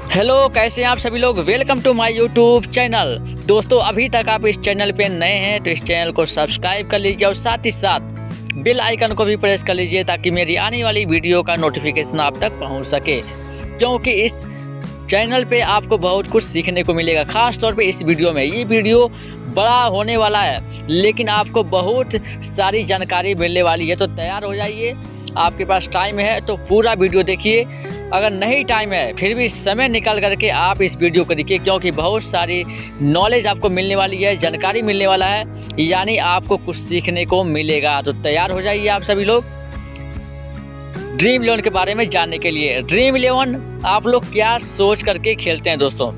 Hello, कैसे हैं आप सभी लोग। Welcome to my YouTube channel. दोस्तों, अभी तक आप इस चैनल पे नए हैं तो इस चैनल को सब्सक्राइब कर लीजिए और साथ ही साथ बेल आइकन को भी प्रेस कर लीजिए ताकि मेरी आने वाली वीडियो का नोटिफिकेशन आप तक पहुंच सके, क्योंकि इस चैनल पे आपको बहुत कुछ सीखने को मिलेगा। खास तौर पे इस वीडियो में, ये वीडियो बड़ा होने वाला है लेकिन आपको बहुत सारी जानकारी मिलने वाली है। तो तैयार हो जाइए, आपके पास टाइम है तो पूरा वीडियो देखिए। अगर नहीं टाइम है फिर भी समय निकाल करके आप इस वीडियो को देखिए, क्योंकि बहुत सारी नॉलेज आपको मिलने वाली है, जानकारी मिलने वाला है, यानी आपको कुछ सीखने को मिलेगा। तो तैयार हो जाइए आप सभी लोग ड्रीम 11 के बारे में जानने के लिए। ड्रीम 11 आप लोग क्या सोच करके खेलते हैं दोस्तों?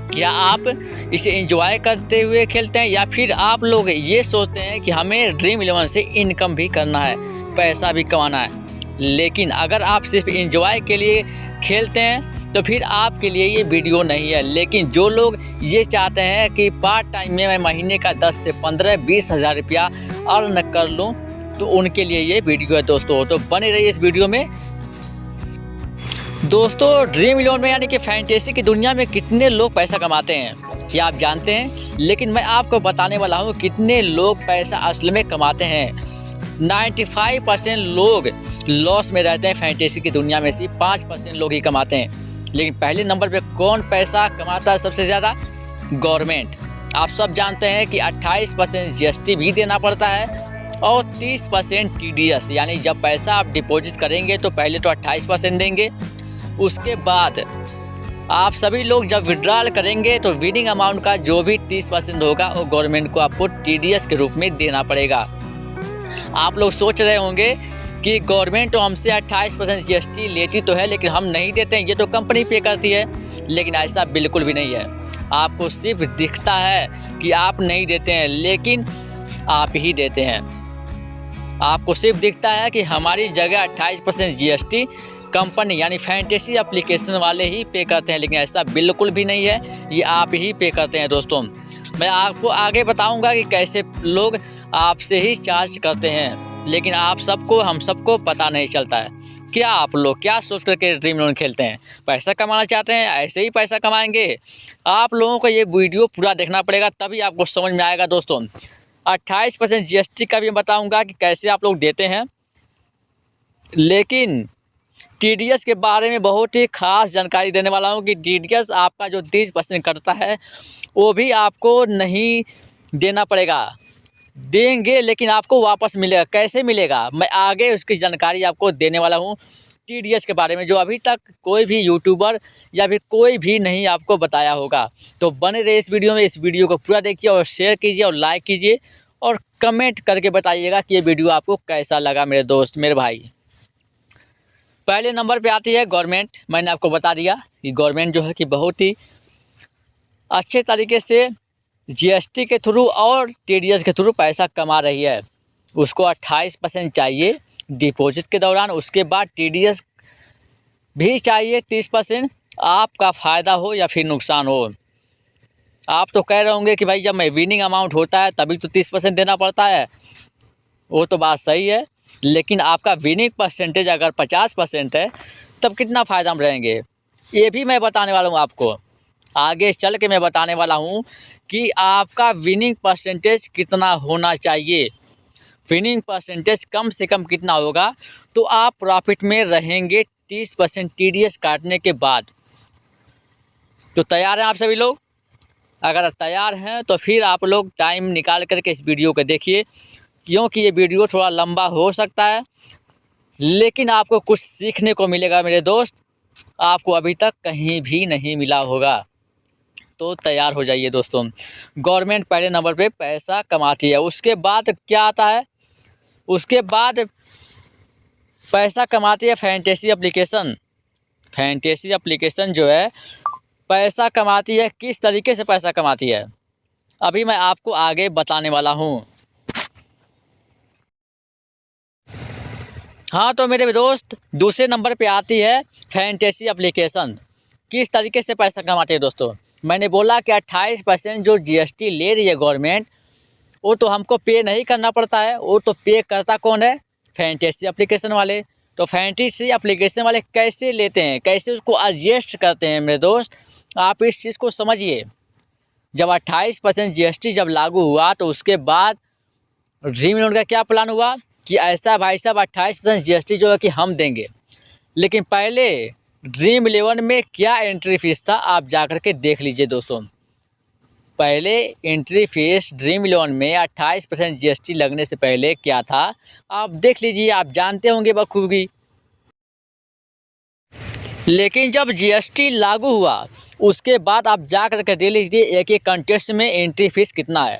क्या आप इसे एंजॉय करते हुए खेलते हैं या फिर आप लोग ये सोचते हैं कि हमें ड्रीम 11 से इनकम भी करना है, पैसा भी कमाना है? लेकिन अगर आप सिर्फ एंजॉय के लिए खेलते हैं तो फिर आपके लिए ये वीडियो नहीं है। लेकिन जो लोग ये चाहते हैं कि पार्ट टाइम में मैं महीने का 10 से 15-20 हज़ार रुपया अर्न कर लूँ, तो उनके लिए ये वीडियो है दोस्तों। तो बने रहिए इस वीडियो में। दोस्तों, ड्रीम 11 में यानी कि फैंटेसी की दुनिया में कितने लोग पैसा कमाते हैं क्या आप जानते हैं? लेकिन मैं आपको बताने वाला हूँ कितने लोग पैसा असल में कमाते हैं। 95% लोग लॉस में रहते हैं फैंटेसी की दुनिया में, सिर्फ 5% लोग ही कमाते हैं। लेकिन पहले नंबर पे कौन पैसा कमाता है सबसे ज़्यादा? गवर्नमेंट। आप सब जानते हैं कि 28% जीएसटी भी देना पड़ता है और 30% टीडीएस, यानी जब पैसा आप डिपॉजिट करेंगे तो पहले तो 28% देंगे, उसके बाद आप सभी लोग जब विड्रॉल करेंगे तो विनिंग अमाउंट का जो भी 30% होगा वो गवर्नमेंट को आपको टीडीएस के रूप में देना पड़ेगा। आप लोग सोच रहे होंगे कि गवर्नमेंट तो हमसे 28% जीएसटी लेती तो है लेकिन हम नहीं देते हैं, ये तो कंपनी पे करती है। लेकिन ऐसा बिल्कुल भी नहीं है। आपको सिर्फ दिखता है कि आप नहीं देते हैं, लेकिन आप ही देते हैं। आपको सिर्फ दिखता है कि हमारी जगह 28% जीएसटी कंपनी यानी फैंटेसी एप्लीकेशन वाले ही पे करते हैं, लेकिन ऐसा बिल्कुल भी नहीं है, ये आप ही पे करते हैं दोस्तों। मैं आपको आगे बताऊंगा कि कैसे लोग आपसे ही चार्ज करते हैं, लेकिन आप सबको, हम सबको पता नहीं चलता है। क्या आप लोग क्या सोच करके ड्रीम 11 खेलते हैं? पैसा कमाना चाहते हैं, ऐसे ही पैसा कमाएंगे? आप लोगों को ये वीडियो पूरा देखना पड़ेगा, तभी आपको समझ में आएगा दोस्तों। 28% जीएसटी का भी बताऊंगा कि कैसे आप लोग देते हैं, लेकिन टीडीएस के बारे में बहुत ही खास जानकारी देने वाला हूं कि टीडीएस आपका जो 30% कटता है वो भी आपको नहीं देना पड़ेगा, देंगे लेकिन आपको वापस मिलेगा। कैसे मिलेगा, मैं आगे उसकी जानकारी आपको देने वाला हूं टीडीएस के बारे में, जो अभी तक कोई भी यूट्यूबर या फिर कोई भी नहीं आपको बताया होगा। तो बने रहे इस वीडियो में, इस वीडियो को पूरा देखिए और शेयर कीजिए और लाइक कीजिए और कमेंट करके बताइएगा कि ये वीडियो आपको कैसा लगा मेरे दोस्त, मेरे भाई। पहले नंबर पे आती है गवर्नमेंट। मैंने आपको बता दिया कि गवर्नमेंट जो है कि बहुत ही अच्छे तरीके से जीएसटी के थ्रू और टीडीएस के थ्रू पैसा कमा रही है। उसको 28% चाहिए डिपॉजिट के दौरान, उसके बाद टीडीएस भी चाहिए 30%। आपका फ़ायदा हो या फिर नुकसान हो। आप तो कह रहे होंगे कि भाई जब मैं विनिंग अमाउंट होता है तभी तो 30% देना पड़ता है। वो तो बात सही है, लेकिन आपका विनिंग परसेंटेज अगर 50% है तब कितना फ़ायदा में रहेंगे, ये भी मैं बताने वाला हूँ आपको। आगे चल के मैं बताने वाला हूँ कि आपका विनिंग परसेंटेज कितना होना चाहिए। विनिंग परसेंटेज कम से कम कितना होगा तो आप प्रॉफिट में रहेंगे 30% टीडीएस काटने के बाद। तो तैयार हैं आप सभी लोग? अगर तैयार हैं तो फिर आप लोग टाइम निकाल करके इस वीडियो को देखिए, क्योंकि ये वीडियो थोड़ा लंबा हो सकता है लेकिन आपको कुछ सीखने को मिलेगा मेरे दोस्त, आपको अभी तक कहीं भी नहीं मिला होगा। तो तैयार हो जाइए दोस्तों। गवर्नमेंट पहले नंबर पे पैसा कमाती है। उसके बाद क्या आता है? उसके बाद पैसा कमाती है फैंटेसी एप्लीकेशन। फैंटेसी एप्लीकेशन जो है पैसा कमाती है। किस तरीके से पैसा कमाती है अभी मैं आपको आगे बताने वाला हूँ। हाँ तो मेरे दोस्त, दूसरे नंबर पे आती है फैंटेसी एप्लीकेशन। किस तरीके से पैसा कमाते हैं दोस्तों? मैंने बोला कि 28% जो जीएसटी ले रही है गवर्नमेंट, वो तो हमको पे नहीं करना पड़ता है, वो तो पे करता कौन है? फैंटेसी एप्लीकेशन वाले। तो फैंटेसी एप्लीकेशन वाले कैसे लेते हैं, कैसे उसको एडजस्ट करते हैं मेरे दोस्त, आप इस चीज़ को समझिए। जब 28% जीएसटी जब लागू हुआ तो उसके बाद ड्रीम इलेवन का क्या प्लान हुआ कि ऐसा भाई साहब 28% जीएसटी जो है कि हम देंगे। लेकिन पहले ड्रीम इलेवन में क्या एंट्री फीस था आप जा कर के देख लीजिए दोस्तों। पहले एंट्री फीस ड्रीम इलेवन में 28% जीएसटी लगने से पहले क्या था आप देख लीजिए, आप जानते होंगे बखूबी। लेकिन जब जीएसटी लागू हुआ उसके बाद आप जा कर के देख लीजिए एक एक कंटेस्ट में एंट्री फीस कितना है।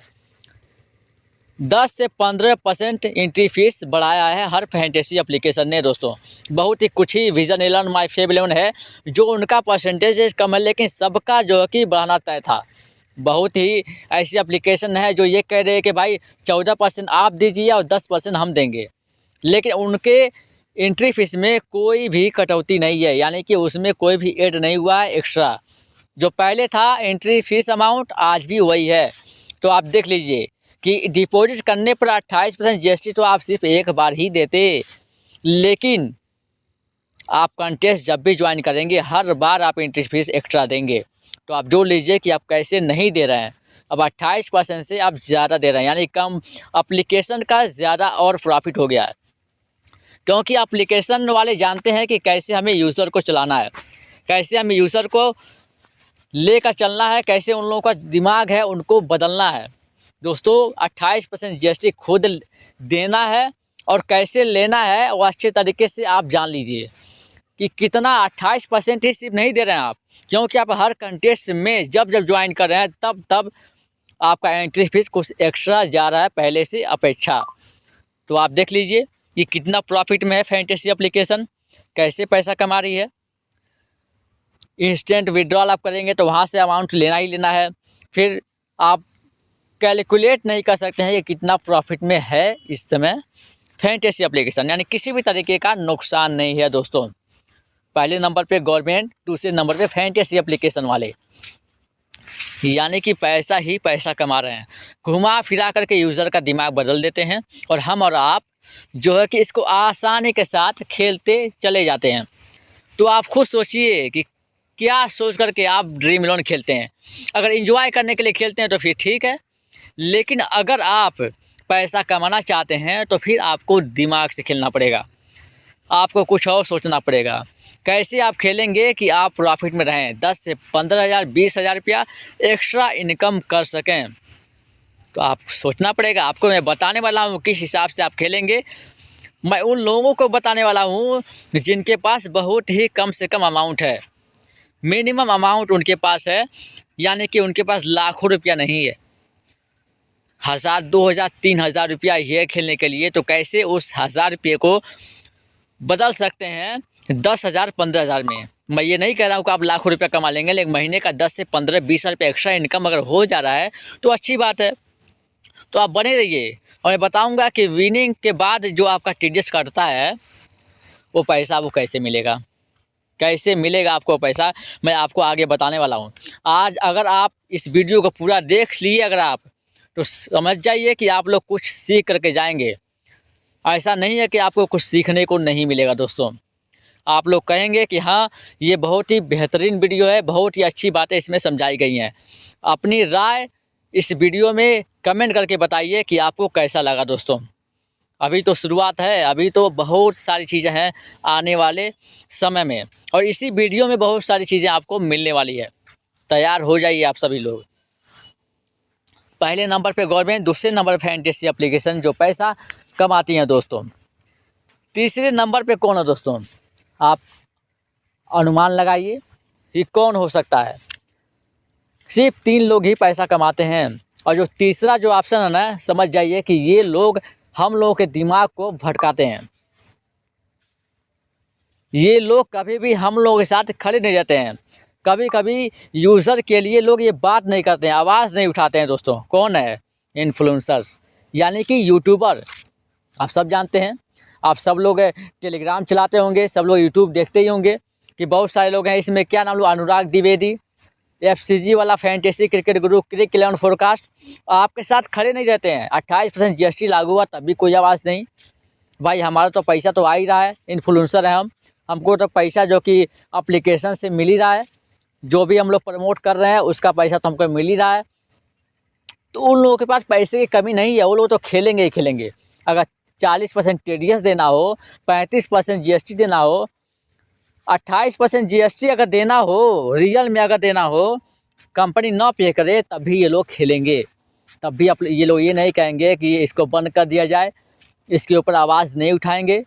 10 से 15% एंट्री फीस बढ़ाया है हर फैंटेसी एप्लीकेशन ने दोस्तों। बहुत ही कुछ ही विजन 11 माई फेव 11 है जो उनका परसेंटेज कम है, लेकिन सबका जो है कि बढ़ाना तय था। बहुत ही ऐसी एप्लीकेशन है जो ये कह रहे हैं कि भाई 14% आप दीजिए और 10% हम देंगे, लेकिन उनके एंट्री फीस में कोई भी कटौती नहीं है, यानी कि उसमें कोई भी ऐड नहीं हुआ है एक्स्ट्रा। जो पहले था एंट्री फीस अमाउंट आज भी वही है। तो आप देख लीजिए कि डिपॉजिट करने पर 28% जीएसटी तो आप सिर्फ एक बार ही देते, लेकिन आप कंटेस्ट जब भी ज्वाइन करेंगे हर बार आप एंट्री फीस एक्स्ट्रा देंगे। तो आप जोड़ लीजिए कि आप कैसे नहीं दे रहे हैं। अब 28% से आप ज़्यादा दे रहे हैं, यानी कम एप्लीकेशन का ज़्यादा और प्रॉफिट हो गया है, क्योंकि एप्लीकेशन वाले जानते हैं कि कैसे हमें यूज़र को चलाना है, कैसे हमें यूज़र को लेकर चलना है, कैसे उन लोगों का दिमाग है उनको बदलना है। दोस्तों 28% जीएसटी खुद देना है और कैसे लेना है वो अच्छे तरीके से आप जान लीजिए कि कितना 28% ही सिर्फ नहीं दे रहे हैं आप, क्योंकि आप हर कंटेस्ट में जब जब ज्वाइन कर रहे हैं तब आपका एंट्री फीस कुछ एक्स्ट्रा जा रहा है पहले से अपेक्षा। तो आप देख लीजिए कि कितना प्रॉफिट में है फैंटेसी एप्लीकेशन, कैसे पैसा कमा रही है। इंस्टेंट विड्रॉल आप करेंगे तो वहाँ से अमाउंट लेना ही लेना है, फिर आप कैलकुलेट नहीं कर सकते हैं कि कितना प्रॉफिट में है इस समय फैंटेसी एप्लीकेशन, यानी किसी भी तरीके का नुकसान नहीं है दोस्तों। पहले नंबर पे गवर्नमेंट, दूसरे नंबर पे फैंटेसी एप्लीकेशन वाले, यानी कि पैसा ही पैसा कमा रहे हैं। घुमा फिरा करके यूज़र का दिमाग बदल देते हैं और हम और आप जो है कि इसको आसानी के साथ खेलते चले जाते हैं। तो आप खुद सोचिए कि क्या सोच करके आप ड्रीम इलेवन खेलते हैं। अगर एंजॉय करने के लिए खेलते हैं तो फिर ठीक है, लेकिन अगर आप पैसा कमाना चाहते हैं तो फिर आपको दिमाग से खेलना पड़ेगा, आपको कुछ और सोचना पड़ेगा। कैसे आप खेलेंगे कि आप प्रॉफिट में रहें, 10 से 15,000 20,000 रुपया एक्स्ट्रा इनकम कर सकें। तो आप सोचना पड़ेगा। आपको मैं बताने वाला हूँ किस हिसाब से आप खेलेंगे। मैं उन लोगों को बताने वाला हूँ जिनके पास बहुत ही कम से कम अमाउंट है, मिनिमम अमाउंट उनके पास है, यानी कि उनके पास लाखों रुपया नहीं है। 1000 2000 3000 रुपया ये खेलने के लिए, तो कैसे उस 1000 रुपये को बदल सकते हैं 10,000 15,000 में। मैं ये नहीं कह रहा हूँ कि आप लाखों रुपया कमा लेंगे, लेकिन महीने का 10 से 15 20 रुपये एक्स्ट्रा इनकम अगर हो जा रहा है तो अच्छी बात है। तो आप बने रहिए और मैं बताऊँगा कि विनिंग के बाद जो आपका टीडीएस कटता है वो पैसा वो कैसे मिलेगा, कैसे मिलेगा आपको पैसा, मैं आपको आगे बताने वाला हूँ। आज अगर आप इस वीडियो को पूरा देख लिए अगर आप, तो समझ जाइए कि आप लोग कुछ सीख करके जाएंगे। ऐसा नहीं है कि आपको कुछ सीखने को नहीं मिलेगा दोस्तों। आप लोग कहेंगे कि हाँ ये बहुत ही बेहतरीन वीडियो है, बहुत ही अच्छी बातें इसमें समझाई गई हैं। अपनी राय इस वीडियो में कमेंट करके बताइए कि आपको कैसा लगा दोस्तों। अभी तो शुरुआत है, अभी तो बहुत सारी चीज़ें हैं आने वाले समय में, और इसी वीडियो में बहुत सारी चीज़ें आपको मिलने वाली है। तैयार हो जाइए आप सभी लोग। पहले नंबर पे गवर्नमेंट, दूसरे नंबर पे फैंटेसी एप्लीकेशन जो पैसा कमाती हैं दोस्तों। तीसरे नंबर पे कौन है दोस्तों, आप अनुमान लगाइए कि कौन हो सकता है। सिर्फ 3 लोग ही पैसा कमाते हैं, और जो तीसरा जो ऑप्शन है ना, समझ जाइए कि ये लोग हम लोगों के दिमाग को भटकाते हैं। ये लोग कभी भी हम लोगों के साथ खड़े नहीं रहते हैं। कभी कभी यूज़र के लिए लोग ये बात नहीं करते हैं, आवाज़ नहीं उठाते हैं दोस्तों। कौन है? इन्फ्लुएंसर्स, यानी कि यूट्यूबर। आप सब जानते हैं, आप सब लोग टेलीग्राम चलाते होंगे, सब लोग यूट्यूब देखते ही होंगे कि बहुत सारे लोग हैं इसमें। क्या नाम लो, अनुराग द्विवेदी, FCG वाला फैंटेसी क्रिकेट गुरु, क्रिक 11 फोरकास्ट। आपके साथ खड़े नहीं रहते हैं। 28% GST लागू हुआ तब भी कोई आवाज़ नहीं। भाई हमारा तो पैसा तो आ ही रहा है, इन्फ्लुएंसर है हमको तो पैसा जो कि एप्लीकेशन से मिल ही रहा है, जो भी हम लोग प्रमोट कर रहे हैं उसका पैसा तो हमको मिल ही रहा है। तो उन लोगों के पास पैसे की कमी नहीं है, वो लोग तो खेलेंगे ही खेलेंगे। अगर 40% TDS देना हो, 35% GST देना हो, 28% GST अगर देना हो, रियल में अगर देना हो, कंपनी ना पे करे तब भी ये लोग खेलेंगे। तब भी ये लोग ये नहीं कहेंगे कि इसको बंद कर दिया जाए, इसके ऊपर आवाज़ नहीं उठाएंगे,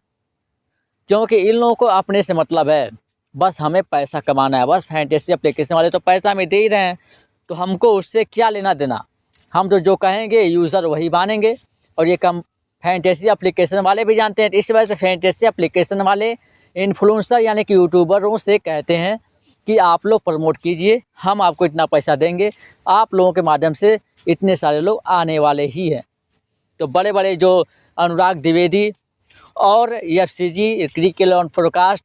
क्योंकि इन लोगों को अपने से मतलब है, बस हमें पैसा कमाना है। बस फैंटेसी एप्लीकेशन वाले तो पैसा हमें दे ही रहे हैं, तो हमको उससे क्या लेना देना। हम तो जो कहेंगे यूज़र वही मानेंगे, और ये फैंटेसी एप्लीकेशन वाले भी जानते हैं। इस वजह से फैंटेसी एप्लीकेशन वाले इन्फ्लुएंसर यानी कि यूट्यूबरों से कहते हैं कि आप लोग प्रमोट कीजिए, हम आपको इतना पैसा देंगे, आप लोगों के माध्यम से इतने सारे लोग आने वाले ही हैं। तो बड़े बड़े जो अनुराग द्विवेदी और FCG cricket on forecast,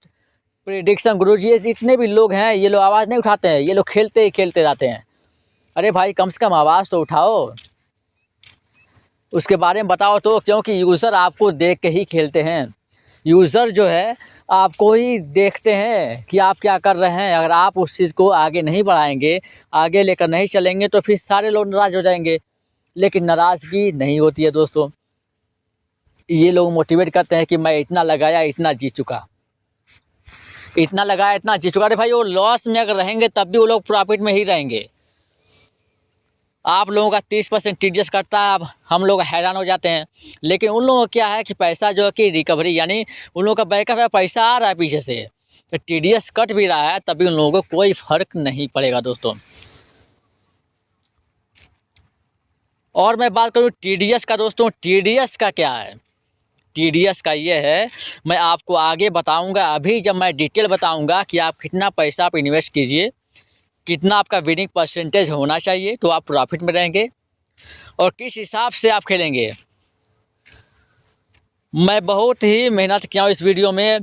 prediction Guruji, जितने भी लोग हैं ये लोग आवाज़ नहीं उठाते हैं, ये लोग खेलते ही खेलते जाते हैं। अरे भाई कम से कम आवाज़ तो उठाओ, उसके बारे में बताओ तो, क्योंकि यूज़र आपको देख के ही खेलते हैं। यूज़र जो है आपको ही देखते हैं कि आप क्या कर रहे हैं। अगर आप उस चीज़ को आगे नहीं बढ़ाएंगे, आगे लेकर नहीं चलेंगे, तो फिर सारे लोग नाराज़ हो जाएंगे। लेकिन नाराज़गी नहीं होती है दोस्तों। ये लोग मोटिवेट करते हैं कि मैं इतना लगाया इतना जीत चुका, इतना लगाया इतना जीत चुका। अरे भाई वो लॉस में अगर रहेंगे तब भी वो लोग प्रॉफिट में ही रहेंगे। आप लोगों का 30% TDS कटता है, अब हम लोग हैरान हो जाते हैं। लेकिन उन लोगों को क्या है कि पैसा जो है कि रिकवरी, यानी उन लोगों का बैकअप है, पैसा आ रहा है पीछे से, तो TDS कट भी रहा है तभी उन लोगों को कोई फ़र्क नहीं पड़ेगा दोस्तों। और मैं बात करूँ TDS का दोस्तों, TDS का क्या है? TDS का ये है, मैं आपको आगे बताऊंगा। अभी जब मैं डिटेल बताऊंगा कि आप कितना पैसा आप इन्वेस्ट कीजिए, कितना आपका विनिंग परसेंटेज होना चाहिए तो आप प्रॉफिट में रहेंगे, और किस हिसाब से आप खेलेंगे। मैं बहुत ही मेहनत किया हूँ इस वीडियो में,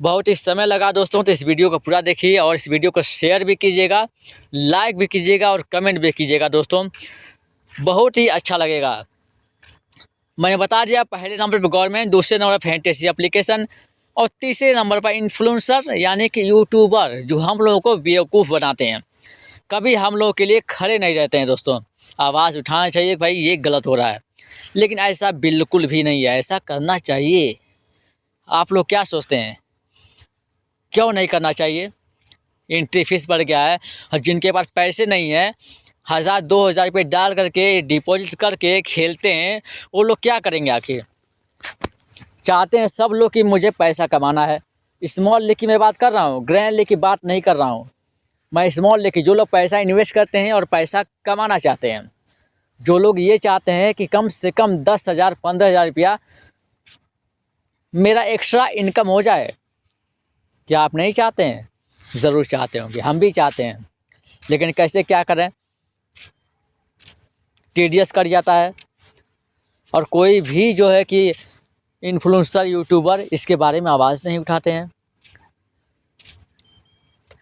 बहुत ही समय लगा दोस्तों। तो इस वीडियो को पूरा देखिए और इस वीडियो को शेयर भी कीजिएगा, लाइक भी कीजिएगा और कमेंट भी कीजिएगा दोस्तों, बहुत ही अच्छा लगेगा। मैंने बता दिया, पहले नंबर पर गवर्नमेंट, दूसरे नंबर पर फैंटेसी एप्लीकेशन, और तीसरे नंबर पर इन्फ्लुएंसर यानी कि यूट्यूबर, जो हम लोगों को बेवकूफ़ बनाते हैं, कभी हम लोगों के लिए खड़े नहीं रहते हैं दोस्तों। आवाज़ उठाना चाहिए भाई ये गलत हो रहा है, लेकिन ऐसा बिल्कुल भी नहीं है, ऐसा करना चाहिए। आप लोग क्या सोचते हैं, क्यों नहीं करना चाहिए? एंट्री फीस बढ़ गया है, और जिनके पास पैसे नहीं है 1000-2000 रुपये डाल करके डिपॉजिट करके खेलते हैं, वो लोग क्या करेंगे आखिर? चाहते हैं सब लोग कि मुझे पैसा कमाना है। स्मॉल लेग की मैं बात कर रहा हूँ, ग्रैंड लेग की बात नहीं कर रहा हूँ। मैं स्मॉल लेग की, जो लोग पैसा इन्वेस्ट करते हैं और पैसा कमाना चाहते हैं, जो लोग ये चाहते हैं कि कम से कम 10,000 15,000 रुपया मेरा एक्स्ट्रा इनकम हो जाए। क्या आप नहीं चाहते हैं? ज़रूर चाहते होंगे, हम भी चाहते हैं, लेकिन कैसे क्या करें? TDS कट जाता है, और कोई भी जो है कि इन्फ्लुएंसर यूट्यूबर इसके बारे में आवाज़ नहीं उठाते हैं।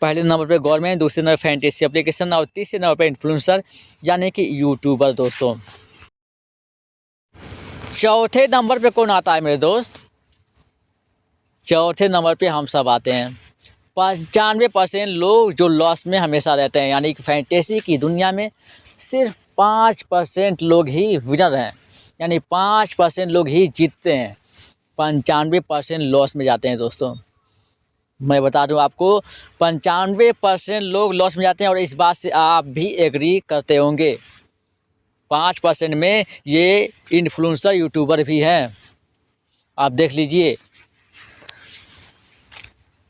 पहले नंबर पे गवर्नमेंट, दूसरे नंबर फैंटेसी एप्लीकेशन, और तीसरे नंबर पे इन्फ्लुएंसर यानी कि यूट्यूबर दोस्तों। चौथे नंबर पे कौन आता है मेरे दोस्त? चौथे नंबर पे हम सब आते हैं। 95% लोग जो लॉस में हमेशा रहते हैं, यानी कि फैंटेसी की दुनिया में सिर्फ 5% लोग ही विनर हैं, यानी 5% लोग ही जीतते हैं, 95% लॉस में जाते हैं दोस्तों। मैं बता दूं आपको, 95% लोग लॉस में जाते हैं, और इस बात से आप भी एग्री करते होंगे। 5% में ये इन्फ्लुएंसर यूट्यूबर भी हैं, आप देख लीजिए।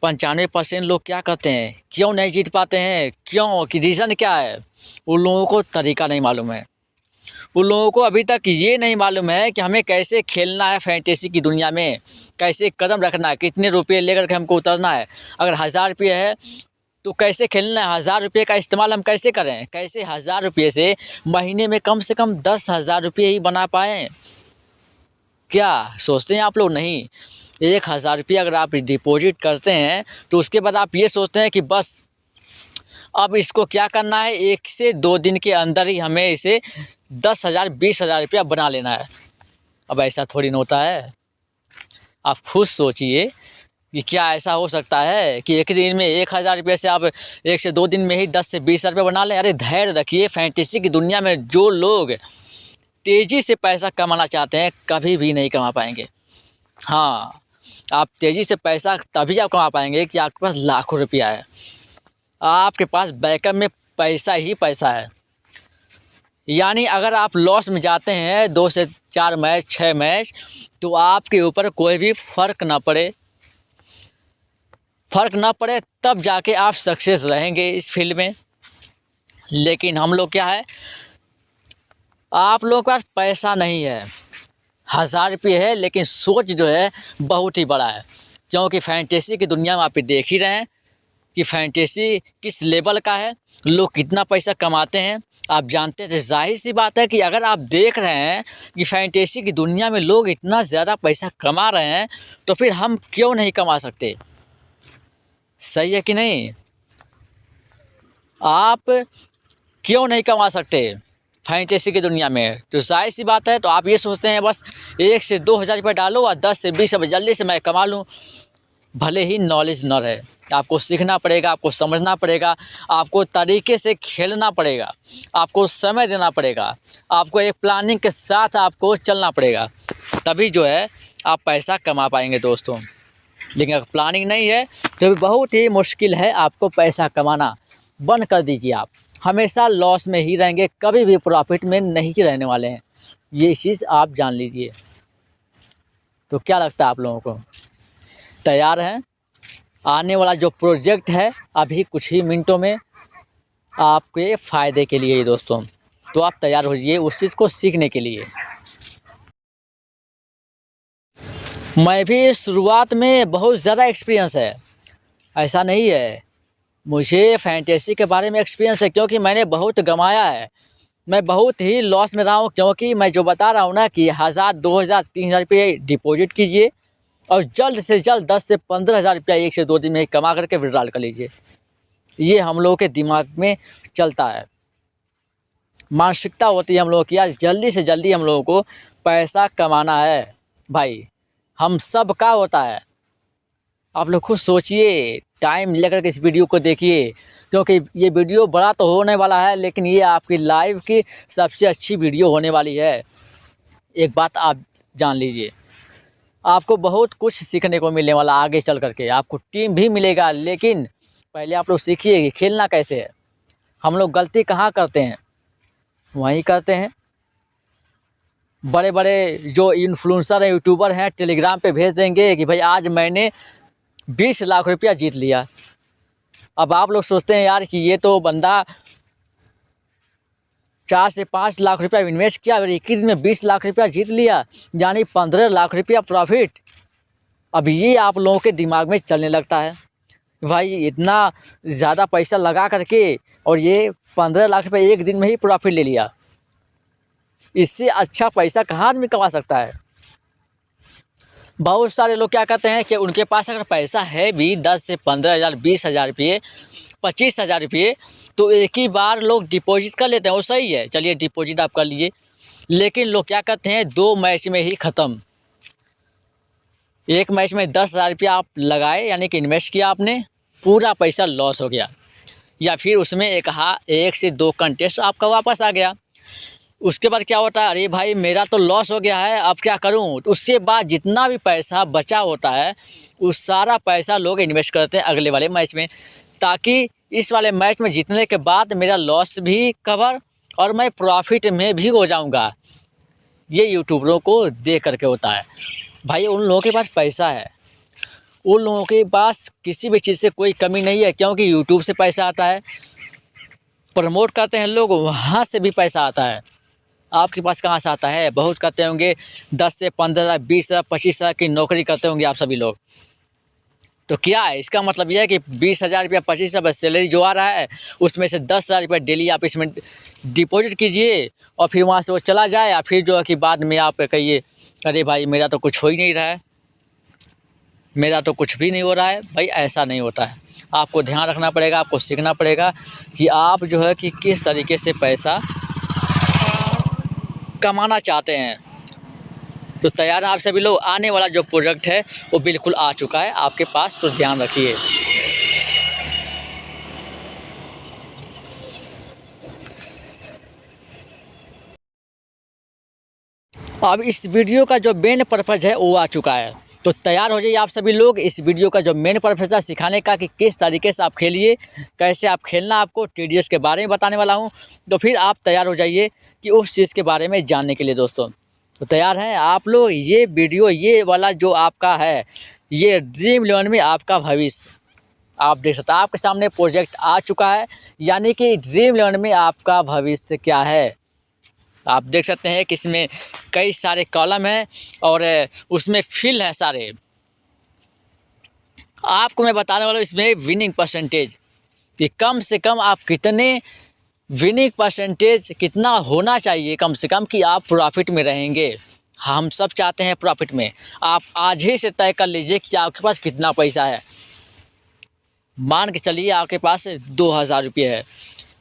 95% लोग क्या करते हैं, क्यों नहीं जीत पाते हैं? क्यों, कि रीज़न क्या है? उन लोगों को तरीका नहीं मालूम है। उन लोगों को अभी तक ये नहीं मालूम है कि हमें कैसे खेलना है फैंटेसी की दुनिया में, कैसे कदम रखना है, कितने रुपये लेकर के हमको उतरना है। अगर 1000 रुपये है तो कैसे खेलना है, 1000 रुपये का इस्तेमाल हम कैसे करें, कैसे 1000 रुपये से महीने में कम से कम 10,000 रुपये ही बना पाएँ। क्या सोचते हैं आप लोग? नहीं, 1000 रुपये अगर आप डिपॉजिट करते हैं तो उसके बाद आप ये सोचते हैं कि बस अब इसको क्या करना है, 1 से 2 दिन के अंदर ही हमें इसे 10,000 20,000 रुपया बना लेना है। अब ऐसा थोड़ी ना होता है। आप खुद सोचिए कि क्या ऐसा हो सकता है कि एक दिन में 1000 रुपये से आप 1 से 2 दिन में ही 10 से 20 रुपये बना लें। अरे धैर्य रखिए। फैंटेसी की दुनिया में जो लोग तेज़ी से पैसा कमाना चाहते हैं कभी भी नहीं कमा पाएंगे। हाँ, आप तेज़ी से पैसा तभी आप कमा पाएंगे कि आपके पास लाखों रुपया है, आपके पास बैकअप में पैसा ही पैसा है। यानी अगर आप लॉस में जाते हैं 2 से 4 मैच 6 मैच, तो आपके ऊपर कोई भी फ़र्क ना पड़े तब जाके आप सक्सेस रहेंगे इस फील्ड में। लेकिन हम लोग क्या है, आप लोगों के पास पैसा नहीं है, 1000 रुपये है, लेकिन सोच जो है बहुत ही बड़ा है। क्योंकि फैंटेसी की दुनिया में आप देख ही रहे हैं कि फैंटेसी किस लेवल का है, लोग कितना पैसा कमाते हैं आप जानते हैं। तो जाहिर सी बात है कि अगर आप देख रहे हैं कि फैंटेसी की दुनिया में लोग इतना ज़्यादा पैसा कमा रहे हैं, तो फिर हम क्यों नहीं कमा सकते? सही है कि नहीं? आप क्यों नहीं कमा सकते फैंटेसी की दुनिया में? तो जाहिर सी बात है। तो आप ये सोचते हैं बस 1 से 2000 रुपये डालो और 10 से 20 रुपये जल्दी से मैं कमा लूँ। भले ही नॉलेज न रहे, आपको सीखना पड़ेगा, आपको समझना पड़ेगा, आपको तरीके से खेलना पड़ेगा, आपको समय देना पड़ेगा, आपको एक प्लानिंग के साथ आपको चलना पड़ेगा, तभी जो है आप पैसा कमा पाएंगे दोस्तों। लेकिन अगर प्लानिंग नहीं है तो बहुत ही मुश्किल है आपको पैसा कमाना। बंद कर दीजिए, आप हमेशा लॉस में ही रहेंगे, कभी भी प्रॉफिट में नहीं रहने वाले हैं। ये चीज़ आप जान लीजिए। तो क्या लगता है आप लोगों को, तैयार हैं? आने वाला जो प्रोजेक्ट है अभी कुछ ही मिनटों में आपके फ़ायदे के लिए ही दोस्तों। तो आप तैयार हो जाइए उस चीज़ को सीखने के लिए। मैं भी शुरुआत में बहुत ज़्यादा एक्सपीरियंस है, ऐसा नहीं है। मुझे फैंटेसी के बारे में एक्सपीरियंस है क्योंकि मैंने बहुत गंवाया है, मैं बहुत ही लॉस में रहा हूँ। क्योंकि मैं जो बता रहा हूँ ना कि 1000, 2000, 3000 रुपये डिपॉजिट कीजिए और जल्द से जल्द 10 से 15,000 रुपया 1 से 2 दिन में ही कमा करके विड्रॉल कर लीजिए। ये हम लोगों के दिमाग में चलता है, मानसिकता होती है हम लोगों की, यार जल्दी से जल्दी हम लोगों को पैसा कमाना है। भाई हम सब का होता है। आप लोग खुद सोचिए, टाइम लेकर के इस वीडियो को देखिए, क्योंकि ये वीडियो बड़ा तो होने वाला है लेकिन ये आपकी लाइफ की सबसे अच्छी वीडियो होने वाली है। एक बात आप जान लीजिए, आपको बहुत कुछ सीखने को मिलने वाला आगे चल करके। आपको टीम भी मिलेगा, लेकिन पहले आप लोग सीखिए कि खेलना कैसे है। हम लोग गलती कहाँ करते हैं, वहीं करते हैं। बड़े बड़े जो इन्फ्लुएंसर हैं, यूट्यूबर हैं, टेलीग्राम पे भेज देंगे कि भाई आज मैंने 20 लाख रुपया जीत लिया। अब आप लोग सोचते हैं यार कि ये तो बंदा 4 से 5 लाख रुपया इन्वेस्ट किया और 21 दिन में 20 लाख रुपया जीत लिया, यानी 15 लाख रुपया प्रॉफिट। अब ये आप लोगों के दिमाग में चलने लगता है, भाई इतना ज़्यादा पैसा लगा करके और ये 15 लाख रुपये एक दिन में ही प्रॉफिट ले लिया। इससे अच्छा पैसा कहाँ आदमी कमा सकता है? बहुत सारे लोग क्या कहते हैं कि उनके पास अगर पैसा है भी 10 से 15,000, 20,000 रुपये, 25,000 रुपये, तो एक ही बार लोग डिपॉजिट कर लेते हैं। वो सही है, चलिए डिपॉजिट आप कर लीजिए। लेकिन लोग क्या कहते हैं 2 मैच में ही ख़त्म। एक मैच में 10,000 रुपया आप लगाए, यानी कि इन्वेस्ट किया आपने, पूरा पैसा लॉस हो गया। या फिर उसमें 1 से 2 कंटेस्ट आपका वापस आ गया। उसके बाद क्या होता है, अरे भाई मेरा तो लॉस हो गया है, अब क्या करूं? तो उसके बाद जितना भी पैसा बचा होता है उस सारा पैसा लोग इन्वेस्ट करते हैं अगले वाले मैच में, ताकि इस वाले मैच में जीतने के बाद मेरा लॉस भी कवर और मैं प्रॉफिट में भी हो जाऊंगा। ये यूट्यूबरों को देख करके होता है। भाई उन लोगों के पास पैसा है, उन लोगों के पास किसी भी चीज़ से कोई कमी नहीं है, क्योंकि यूट्यूब से पैसा आता है, प्रमोट करते हैं लोग, वहाँ से भी पैसा आता है। आपके पास कहाँ से आता है? बहुत करते होंगे 10 से 15, 20, 25 की नौकरी करते होंगे आप सभी लोग। तो क्या है इसका मतलब यह है कि 20,000 रुपया, 25,000 सैलरी जो आ रहा है उसमें से 10,000 रुपया डेली आप इसमें डिपॉजिट कीजिए और फिर वहाँ से वो चला जाए, या फिर जो है कि बाद में आप कहिए अरे भाई मेरा तो कुछ हो ही नहीं रहा है, मेरा तो कुछ भी नहीं हो रहा है। भाई ऐसा नहीं होता है। आपको ध्यान रखना पड़ेगा, आपको सीखना पड़ेगा कि आप जो है कि किस तरीके से पैसा कमाना चाहते हैं। तो तैयार हैं आप सभी लोग। आने वाला जो प्रोडक्ट है वो बिल्कुल आ चुका है आपके पास, तो ध्यान रखिए। अब इस वीडियो का जो मेन पर्पज़ है वो आ चुका है, तो तैयार हो जाइए आप सभी लोग। इस वीडियो का जो मेन पर्पज़ है सिखाने का कि किस तरीके से आप खेलिए, कैसे आप खेलना, आपको TDS के बारे में बताने वाला हूं। तो फिर आप तैयार हो जाइए कि उस चीज़ के बारे में जानने के लिए दोस्तों। तो तैयार हैं आप लोग। ये वीडियो, ये वाला जो आपका है, ये ड्रीम इलेवन में आपका भविष्य आप देख सकते हैं। आपके सामने प्रोजेक्ट आ चुका है, यानी कि ड्रीम इलेवन में आपका भविष्य क्या है आप देख सकते हैं कि इसमें कई सारे कॉलम हैं और उसमें फिल हैं सारे। आपको मैं बताने वाला हूँ इसमें विनिंग परसेंटेज कि कम से कम आप कितने विनिंग परसेंटेज कितना होना चाहिए कम से कम कि आप प्रॉफिट में रहेंगे। हम सब चाहते हैं प्रॉफिट में। आप आज ही से तय कर लीजिए कि आपके पास कितना पैसा है। मान के चलिए आपके पास 2000 रुपये है।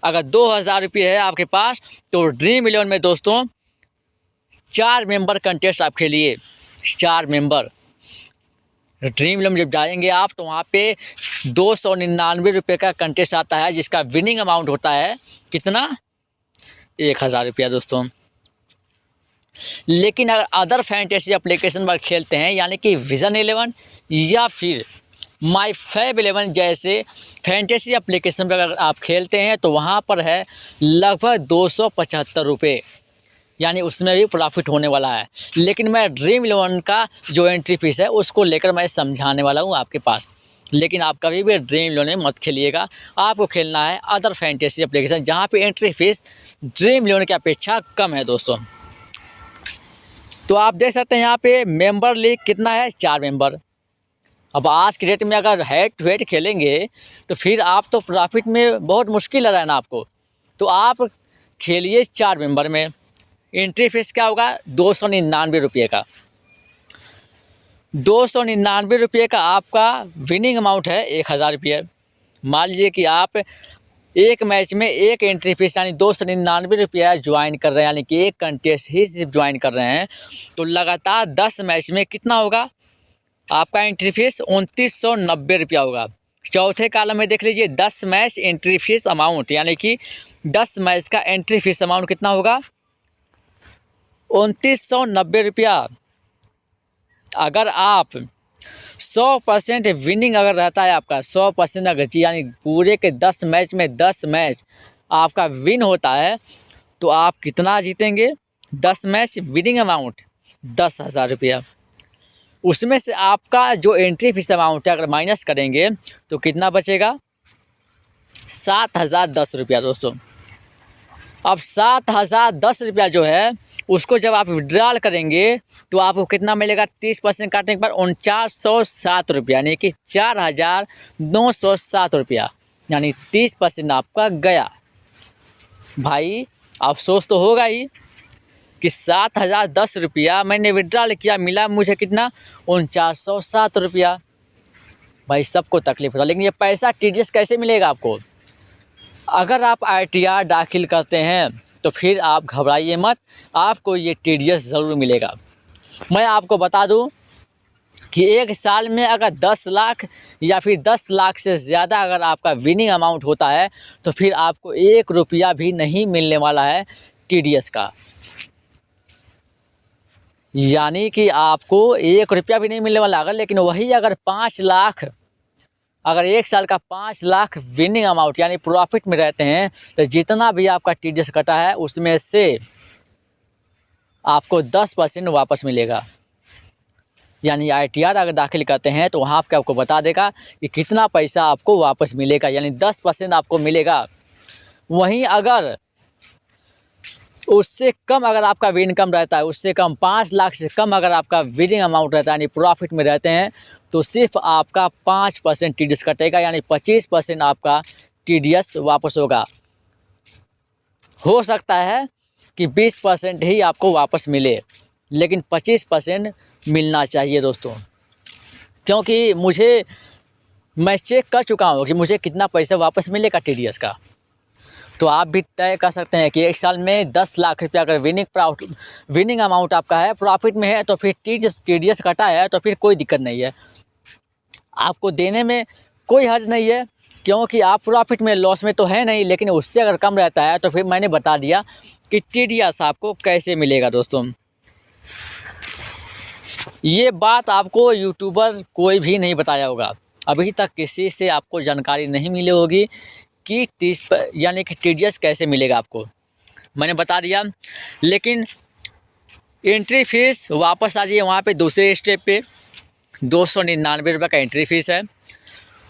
अगर 2000 रुपये है आपके पास, तो ड्रीम इलेवन में दोस्तों 4 मेंबर कंटेस्ट आप खेलिए। 4 मेंबर ड्रीम इलेवन जब जाएंगे आप, तो वहाँ पे 299 रुपये का कंटेस्ट आता है, जिसका विनिंग अमाउंट होता है कितना, 1000 रुपया दोस्तों। लेकिन अगर अदर फैंटेसी एप्लीकेशन पर खेलते हैं, यानी कि विजन 11 या फिर माई फैब 11 जैसे फैंटेसी एप्लीकेशन पर अगर आप खेलते हैं, तो वहाँ पर है लगभग 275 रुपये, यानी उसमें भी प्रॉफिट होने वाला है। लेकिन मैं ड्रीम इलेवन का जो एंट्री फीस है उसको लेकर मैं समझाने वाला हूँ आपके पास। लेकिन आप कभी भी ड्रीम इलेवन में मत खेलिएगा, आपको खेलना है अदर फैंटेसी एप्लीकेशन जहाँ पे एंट्री फीस ड्रीम इलेवन की अपेक्षा कम है दोस्तों। तो आप देख सकते हैं यहाँ पे मेंबर लीग कितना है, 4 मेंबर। अब आज के डेट में अगर हेड टू हेड खेलेंगे तो फिर आप तो प्रॉफिट में बहुत मुश्किल है ना आपको। तो आप खेलिए 4 मेंबर में। एंट्री फीस क्या होगा, 299 रुपये का। 299 रुपये का आपका विनिंग अमाउंट है 1000 रुपये। मान लीजिए कि आप एक मैच में एक एंट्री फीस यानी 299 रुपया ज्वाइन कर रहे हैं, यानी कि एक कंटेस्ट ही सिर्फ ज्वाइन कर रहे हैं, तो लगातार 10 मैच में कितना होगा आपका एंट्री फीस, 2990 रुपया होगा। चौथे कॉलम में देख लीजिए 10 मैच एंट्री फीस अमाउंट, यानी कि 10 मैच का एंट्री फीस अमाउंट कितना होगा, 2990 रुपया। अगर आप 100% विनिंग अगर रहता है आपका, 100% अगर यानी पूरे के 10 मैच में 10 मैच आपका विन होता है, तो आप कितना जीतेंगे, 10 मैच विनिंग अमाउंट 10,000 रुपया। उसमें से आपका जो एंट्री फीस अमाउंट है अगर माइनस करेंगे तो कितना बचेगा, 7,010 रुपया दोस्तों। अब 7,010 रुपया जो है उसको जब आप विड्रॉल करेंगे तो आपको कितना मिलेगा, 30% काटने के बाद 4907 रुपया, यानी कि 4,907 रुपया, यानी 30% आपका गया। भाई अफसोस तो होगा ही कि 7,010 रुपया मैंने विड्रॉल किया, मिला मुझे कितना, 4907 रुपया। भाई सबको तकलीफ होता, लेकिन ये पैसा TDS कैसे मिलेगा आपको। अगर आप ITR दाखिल करते हैं तो फिर आप घबराइए मत, आपको ये TDS ज़रूर मिलेगा। मैं आपको बता दूं कि एक साल में अगर 10 लाख या फिर 10 लाख से ज़्यादा अगर आपका विनिंग अमाउंट होता है, तो फिर आपको 1 रुपया भी नहीं मिलने वाला है TDS का। यानी कि आपको 1 रुपया भी नहीं मिलने वाला। अगर लेकिन वही अगर 5 लाख, अगर एक साल का 5 लाख विनिंग अमाउंट यानी प्रॉफिट में रहते हैं, तो जितना भी आपका TDS कटा है उसमें से आपको 10% वापस मिलेगा। यानी ITR अगर दाखिल करते हैं तो वहाँ पे आपको बता देगा कि कितना पैसा आपको वापस मिलेगा, यानी 10% आपको मिलेगा। वहीं अगर उससे कम अगर आपका इनकम रहता है, उससे कम 5 लाख से कम अगर आपका विनिंग अमाउंट रहता है यानी प्रॉफिट में रहते हैं, तो सिर्फ आपका 5% TDS कटेगा, यानी 25% आपका TDS वापस होगा। हो सकता है कि 20% ही आपको वापस मिले, लेकिन 25% मिलना चाहिए दोस्तों, क्योंकि मैं चेक कर चुका हूँ कि मुझे कितना पैसा वापस मिलेगा TDS का। तो आप भी तय कर सकते हैं कि एक साल में 10 लाख रुपया अगर विनिंग अमाउंट आपका है, प्रॉफिट में है, तो फिर TDS कटा है तो फिर कोई दिक्कत नहीं है, आपको देने में कोई हर्ज नहीं है, क्योंकि आप प्रॉफिट में लॉस में तो है नहीं, लेकिन उससे अगर कम रहता है तो फिर मैंने बता दिया कि TDS आपको कैसे मिलेगा। दोस्तों ये बात आपको यूट्यूबर कोई भी नहीं बताया होगा, अभी तक किसी से आपको जानकारी नहीं मिली होगी कि यानी कि TDS कैसे मिलेगा आपको, मैंने बता दिया। लेकिन एंट्री फीस वापस आ जाइए वहाँ पे दूसरे स्टेप पे 299 रुपये का एंट्री फीस है।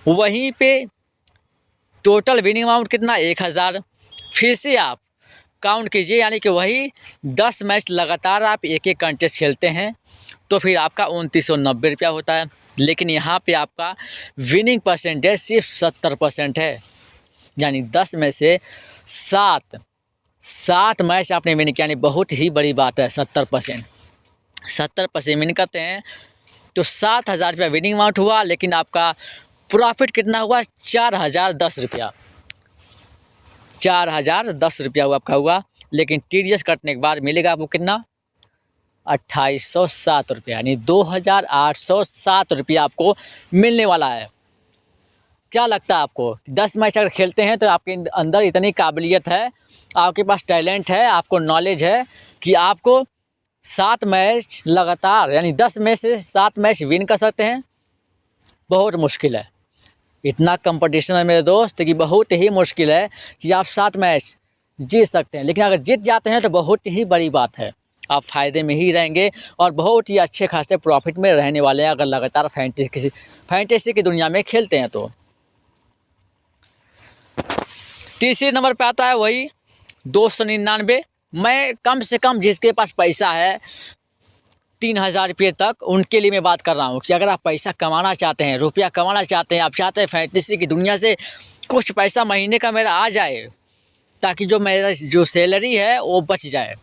वहीं पे टोटल विनिंग अमाउंट कितना 1000। फिर से आप काउंट कीजिए, यानी कि वही 10 मैच लगातार आप एक एक कंटेस्ट खेलते हैं तो फिर आपका 2990 रुपया होता है। लेकिन यहाँ पे आपका विनिंग परसेंटेज सिर्फ 70% है, यानी 10 में से 7 मैच आपने विन किया, यानी बहुत ही बड़ी बात है। 70% विन करते हैं तो 7000 रुपया विनिंग अमाउंट हुआ, लेकिन आपका प्रॉफिट कितना हुआ 4010 रुपया। 4010 रुपया आपका हुआ, लेकिन TDS कटने के बाद मिलेगा आपको कितना 2807 रुपया, यानी 2807 रुपया आपको मिलने वाला है। क्या लगता है आपको 10 मैच अगर खेलते हैं तो आपके अंदर इतनी काबिलियत है, आपके पास टैलेंट है, आपको नॉलेज है कि आपको 7 मैच लगातार यानी 10 में से 7 मैच विन कर सकते हैं? बहुत मुश्किल है, इतना कंपटीशन है मेरे दोस्त कि बहुत ही मुश्किल है कि आप 7 मैच जीत सकते हैं। लेकिन अगर जीत जाते हैं तो बहुत ही बड़ी बात है, आप फ़ायदे में ही रहेंगे और बहुत ही अच्छे खासे प्रॉफिट में रहने वाले हैं अगर लगातार फैंटेसी की दुनिया में खेलते हैं तो। तीसरे नंबर पे आता है वही 299। मैं कम से कम जिसके पास पैसा है 3000 रुपये तक, उनके लिए मैं बात कर रहा हूँ कि अगर आप पैसा कमाना चाहते हैं, रुपया कमाना चाहते हैं, आप चाहते हैं फैंटेसी की दुनिया से कुछ पैसा महीने का मेरा आ जाए ताकि जो मेरा जो सैलरी है वो बच जाए,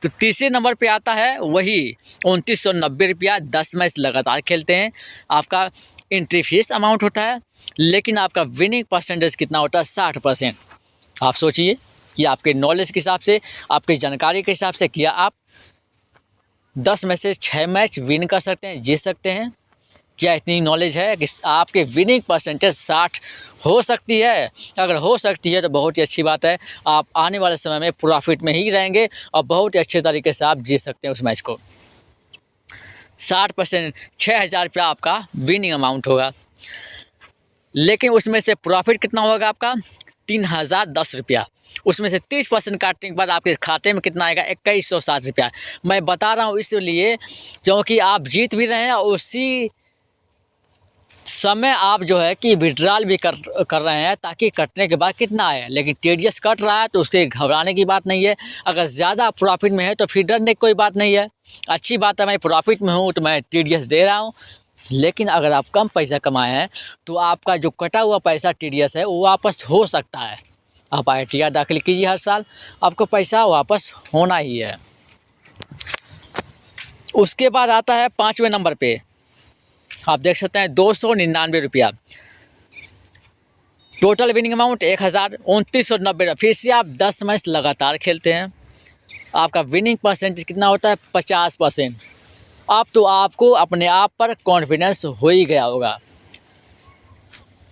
तो तीसरे नंबर पे आता है वही 2990 रुपया। 10 मैच लगातार खेलते हैं, आपका एंट्री फीस अमाउंट होता है, लेकिन आपका विनिंग परसेंटेज कितना होता है 60%। आप सोचिए कि आपके नॉलेज के हिसाब से, आपकी जानकारी के हिसाब से क्या आप 10 में से 6 मैच विन कर सकते हैं, जीत सकते हैं? क्या इतनी नॉलेज है कि आपके विनिंग परसेंटेज 60 हो सकती है? अगर हो सकती है तो बहुत ही अच्छी बात है, आप आने वाले समय में प्रॉफिट में ही रहेंगे और बहुत ही अच्छे तरीके से आप जीत सकते हैं उस मैच को। 60% 6000 रुपया आपका विनिंग अमाउंट होगा, लेकिन उसमें से प्रॉफिट कितना होगा आपका 3010 रुपया। उसमें से 30% काटने के बाद आपके खाते में कितना आएगा 2107 रुपया। मैं बता रहा हूँ इसलिए क्योंकि आप जीत भी रहे हैं और उसी समय आप जो है कि विड्रॉल भी कर रहे हैं ताकि कटने के बाद कितना आए। लेकिन TDS कट रहा है तो उसके घबराने की बात नहीं है, अगर ज़्यादा प्रॉफिट में है तो फिर डरने की कोई बात नहीं है। अच्छी बात है, मैं प्रॉफिट में हूँ तो मैं TDS दे रहा हूँ। लेकिन अगर आप कम पैसा कमाए हैं तो आपका जो कटा हुआ पैसा TDS है वो वापस हो सकता है। आप ITR दाखिल कीजिए हर साल, आपको पैसा वापस होना ही है। उसके बाद आता है 5वें नंबर पे, आप देख सकते हैं 299 रुपया। Total winning amount 1000, 2990। फिर से आप 10 मैच लगातार खेलते हैं, आपका विनिंग परसेंटेज कितना होता है 50%। अब तो आपको अपने आप पर कॉन्फिडेंस हो ही गया होगा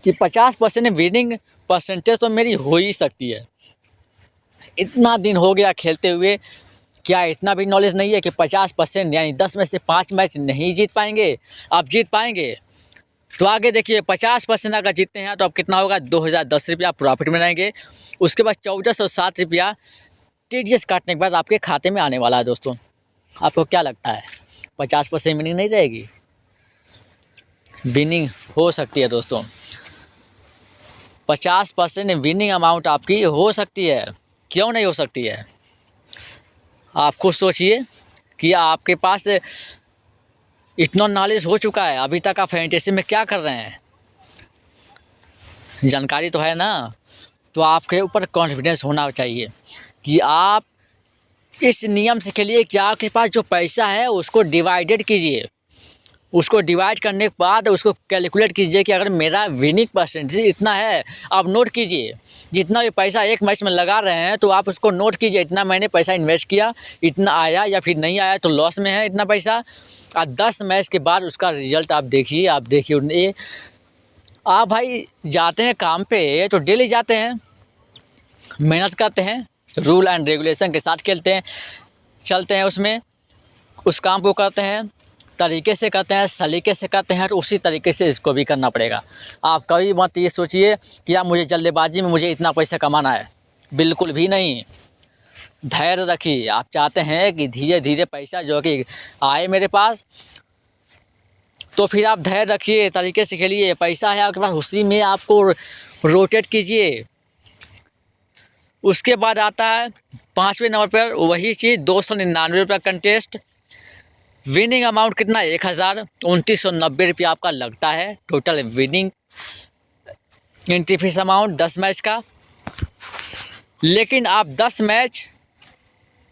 कि 50% विनिंग परसेंटेज तो मेरी हो ही सकती है। इतना दिन हो गया खेलते हुए, क्या इतना भी नॉलेज नहीं है कि 50% यानी 10 में से 5 मैच नहीं जीत पाएंगे? आप जीत पाएंगे। तो आगे देखिए 50% अगर जीतते हैं तो अब कितना होगा 2010 रुपया प्रॉफिट में रहेंगे। उसके बाद 1407 रुपया TDS काटने के बाद आपके खाते में आने वाला है। दोस्तों आपको क्या लगता है 50% विनिंग नहीं रहेगी? विनिंग हो सकती है दोस्तों, 50% विनिंग अमाउंट आपकी हो सकती है। क्यों नहीं हो सकती है? आप खुद सोचिए कि आपके पास इतना नॉलेज हो चुका है, अभी तक आप फैंटेसी में क्या कर रहे हैं? जानकारी तो है ना, तो आपके ऊपर कॉन्फिडेंस होना चाहिए कि आप इस नियम से खेलिए कि आपके पास जो पैसा है उसको डिवाइडेड कीजिए, उसको डिवाइड करने के बाद उसको कैलकुलेट कीजिए कि अगर मेरा विनिंग परसेंटेज इतना है, आप नोट कीजिए जितना भी पैसा एक मैच में लगा रहे हैं तो आप उसको नोट कीजिए, इतना मैंने पैसा इन्वेस्ट किया, इतना आया या फिर नहीं आया तो लॉस में है इतना पैसा। और 10 मैच के बाद उसका रिजल्ट आप देखिए। आप भाई जाते हैं काम पे तो डेली जाते हैं, मेहनत करते हैं, रूल एंड रेगुलेशन के साथ खेलते हैं, चलते हैं, उसमें उस काम को करते हैं, तरीके से करते हैं, सलीके से करते हैं, तो उसी तरीके से इसको भी करना पड़ेगा। आप कभी मत ये सोचिए कि आप मुझे जल्दबाजी में मुझे इतना पैसा कमाना है, बिल्कुल भी नहीं। धैर्य रखिए। आप चाहते हैं कि धीरे धीरे पैसा जो कि आए मेरे पास, तो फिर आप धैर्य रखिए, तरीके से खेलिए। पैसा है आपके पास, उसी में आपको रोटेट कीजिए। उसके बाद आता है 5वें नंबर पर वही चीज़, 299 रुपये कंटेस्ट। विनिंग अमाउंट कितना, 102990 रुपया आपका लगता है total winning entry fees amount 10 match का। लेकिन आप 10 मैच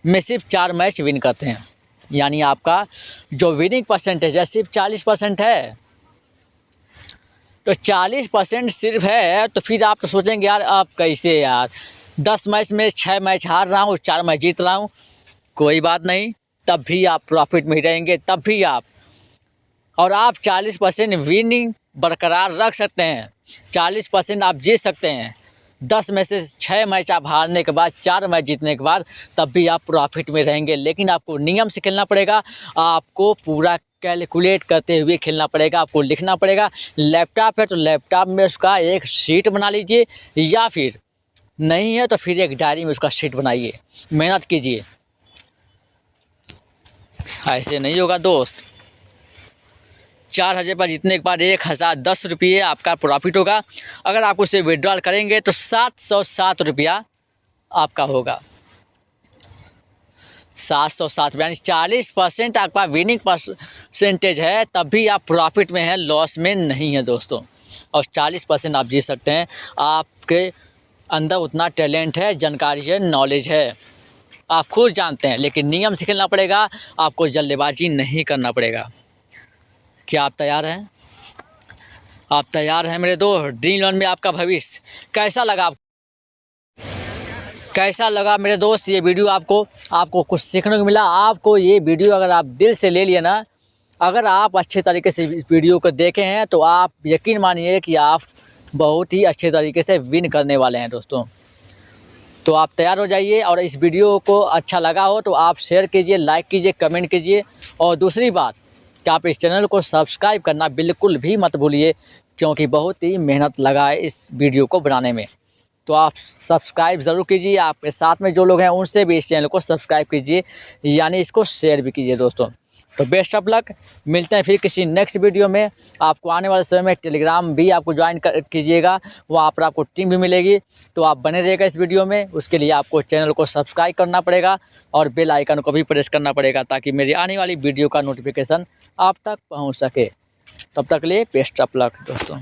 में सिर्फ 4 मैच विन करते हैं, यानी आपका जो विनिंग परसेंटेज है सिर्फ 40% है। तो 40% सिर्फ है, तो फिर आप तो सोचेंगे यार आप कैसे यार 10 मैच में 6 मैच हार रहा हूँ, 4 मैच जीत रहा हूँ। कोई बात नहीं, तब भी आप प्रॉफिट में ही रहेंगे, तब भी आप 40% विनिंग बरकरार रख सकते हैं, 40% आप जीत सकते हैं। 10 में से 6 मैच आप हारने के बाद, 4 मैच जीतने के बाद, तब भी आप प्रॉफिट में रहेंगे। लेकिन आपको नियम से खेलना पड़ेगा, आपको पूरा कैलकुलेट करते हुए खेलना पड़ेगा, आपको लिखना पड़ेगा। लैपटॉप है तो लैपटॉप में उसका एक शीट बना लीजिए, या फिर नहीं है तो फिर एक डायरी में उसका शीट बनाइए, मेहनत कीजिए। ऐसे नहीं होगा दोस्त। 4000 पर जीतने के बाद 1010 रुपये आपका प्रॉफिट होगा। अगर आप उसे विड्रॉल करेंगे तो 707 रुपया आपका होगा। 707 यानी 40% आपका विनिंग परसेंटेज है, तब भी आप प्रॉफिट में हैं, लॉस में नहीं है दोस्तों। और 40% आप जीत सकते हैं। आपके अंदर उतना टैलेंट है, जानकारी है, नॉलेज है, आप खुद जानते हैं। लेकिन नियम से खेलना पड़ेगा, आपको जल्दबाजी नहीं करना पड़ेगा। क्या आप तैयार हैं? आप तैयार हैं मेरे दोस्त? ड्रीम इलेवन में आपका भविष्य कैसा लगा मेरे दोस्त ये वीडियो? आपको कुछ सीखने को मिला? आपको ये वीडियो अगर आप दिल से ले लिए ना, अगर आप अच्छे तरीके से इस वीडियो को देखे हैं तो आप यकीन मानिए कि आप बहुत ही अच्छे तरीके से विन करने वाले हैं दोस्तों। तो आप तैयार हो जाइए, और इस वीडियो को अच्छा लगा हो तो आप शेयर कीजिए, लाइक कीजिए, कमेंट कीजिए। और दूसरी बात कि आप इस चैनल को सब्सक्राइब करना बिल्कुल भी मत भूलिए, क्योंकि बहुत ही मेहनत लगा है इस वीडियो को बनाने में। तो आप सब्सक्राइब ज़रूर कीजिए। आपके साथ में जो लोग हैं उनसे भी इस चैनल को सब्सक्राइब कीजिए, यानी इसको शेयर भी कीजिए दोस्तों। तो बेस्ट ऑफ लक, मिलते हैं फिर किसी नेक्स्ट वीडियो में। आपको आने वाले समय में टेलीग्राम भी आपको ज्वाइन कीजिएगा, वहाँ पर आपको टीम भी मिलेगी। तो आप बने रहिएगा इस वीडियो में। उसके लिए आपको चैनल को सब्सक्राइब करना पड़ेगा और बेल आइकन को भी प्रेस करना पड़ेगा, ताकि मेरी आने वाली वीडियो का नोटिफिकेशन आप तक पहुँच सके। तब तक के लिए बेस्ट ऑफ लक दोस्तों।